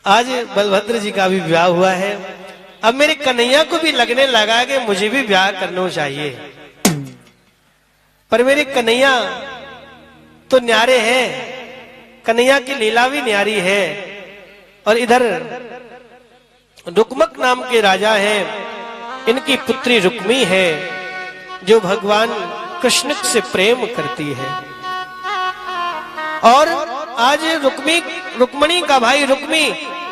आज बलभद्र जी का भी ब्याह हुआ है। अब मेरे कन्हैया को भी लगने लगा कि मुझे भी ब्याह करना चाहिए, पर मेरे कन्हैया तो न्यारे हैं, कन्हैया की लीला भी न्यारी है। और इधर रुक्मक नाम के राजा हैं, इनकी पुत्री रुक्मी है जो भगवान कृष्ण से प्रेम करती है। और आज रुक्मणी का भाई रुक्मी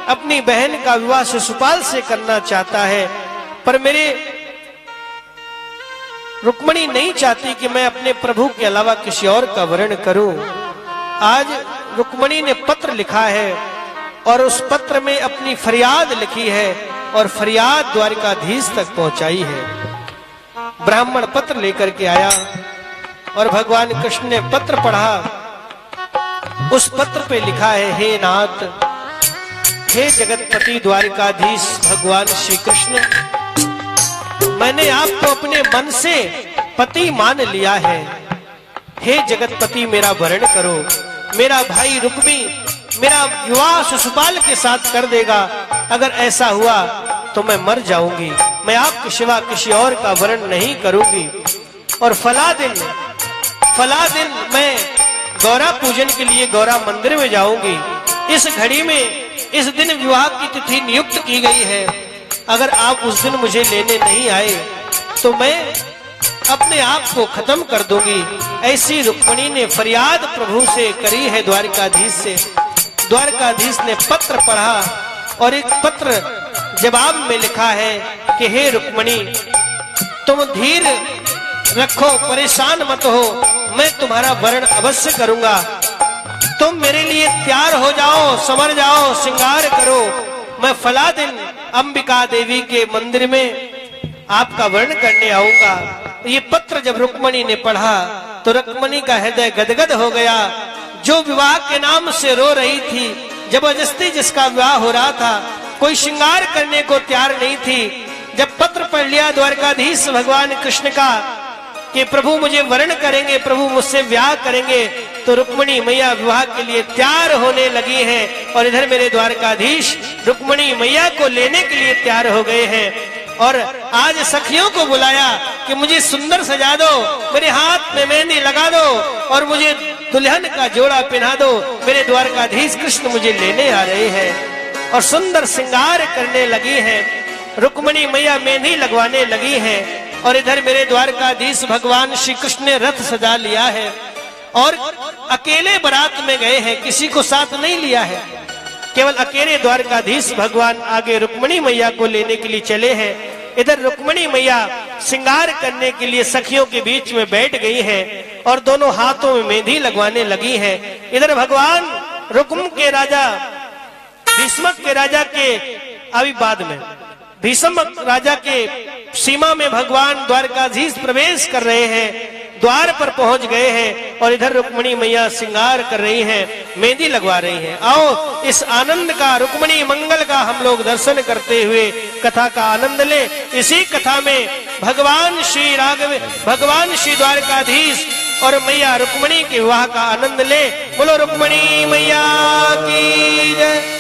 अपनी बहन का विवाह शिशुपाल से करना चाहता है, पर मेरे रुक्मणी नहीं चाहती कि मैं अपने प्रभु के अलावा किसी और का वर्ण करूं। आज रुक्मणी ने पत्र लिखा है और उस पत्र में अपनी फरियाद लिखी है और फरियाद द्वारकाधीश तक पहुंचाई है। ब्राह्मण पत्र लेकर के आया और भगवान कृष्ण ने पत्र पढ़ा। उस पत्र पे लिखा है, हे नाथ, हे जगतपति द्वारकाधीश भगवान श्री कृष्ण, मैंने आपको अपने मन से पति मान लिया है। हे जगतपति मेरा वरण करो। मेरा भाई रुक्मी मेरा विवाह शिशुपाल के साथ कर देगा। अगर ऐसा हुआ तो मैं मर जाऊंगी, मैं आपके सिवा किसी और का वरण नहीं करूंगी। और फला दिन मैं गौरा पूजन के लिए गौरा मंदिर में जाऊंगी। इस घड़ी में इस दिन विवाह की तिथि नियुक्त की गई है। अगर आप उस दिन मुझे लेने नहीं आए तो मैं अपने आप को खत्म कर दूंगी। ऐसी रुक्मणी ने फरियाद प्रभु से करी है, द्वारकाधीश से। द्वारकाधीश ने पत्र पढ़ा और एक पत्र जवाब में लिखा है कि हे रुक्मणी, तुम धीर रखो, परेशान मत हो, मैं तुम्हारा वर्ण अवश्य करूंगा। तुम मेरे लिए तैयार हो जाओ, संवर जाओ, श्रृंगार करो। मैं फला दिन अंबिका देवी के मंदिर में आपका वर्ण करने आऊंगा। ये पत्र जब रुक्मणी ने पढ़ा तो रुक्मणी का हृदय गदगद हो गया। जो विवाह के नाम से रो रही थी, जबरदस्ती जिसका विवाह हो रहा था, कोई श्रृंगार करने को तैयार नहीं थी, जब पत्र पढ़ लिया द्वारकाधीश भगवान कृष्ण का कि प्रभु मुझे वर्ण करेंगे, प्रभु मुझसे विवाह करेंगे, तो रुक्मणी मैया विवाह के लिए तैयार होने लगी हैं। और इधर मेरे द्वारकाधीश रुक्मणी मैया को लेने के लिए तैयार हो गए हैं। और आज सखियों को बुलाया कि मुझे सुंदर सजा दो, मेरे हाथ में मेहंदी लगा दो और मुझे दुल्हन का जोड़ा पहना दो। मेरे द्वारकाधीश कृष्ण मुझे लेने आ रहे हैं और सुंदर श्रृंगार करने लगी हैं। रुक्मणी मैया मेहंदी लगवाने लगी हैं और इधर मेरे द्वारकाधीश भगवान श्री कृष्ण ने रथ सजा लिया है और अकेले बारात में गए हैं, किसी को साथ नहीं लिया है। केवल अकेले द्वारकाधीश भगवान आगे रुक्मणी मैया को लेने के लिए चले हैं। इधर रुक्मणी मैया श्रृंगार करने के लिए सखियों के बीच में बैठ गई हैं और दोनों हाथों में मेहंदी लगवाने लगी हैं। इधर भगवान रुक्म के राजा भीष्मक के राजा के अभी बाद में भीष्मक राजा के सीमा में भगवान द्वारकाधीश प्रवेश कर रहे हैं, द्वार पर पहुंच गए हैं और इधर रुक्मणी मैया श्रृंगार कर रही हैं, मेहंदी लगवा रही हैं। आओ इस आनंद का, रुक्मणी मंगल का हम लोग दर्शन करते हुए कथा का आनंद ले। इसी कथा में भगवान श्री द्वारकाधीश और मैया रुक्मणी के विवाह का आनंद ले। बोलो रुक्मणी मैया की जय।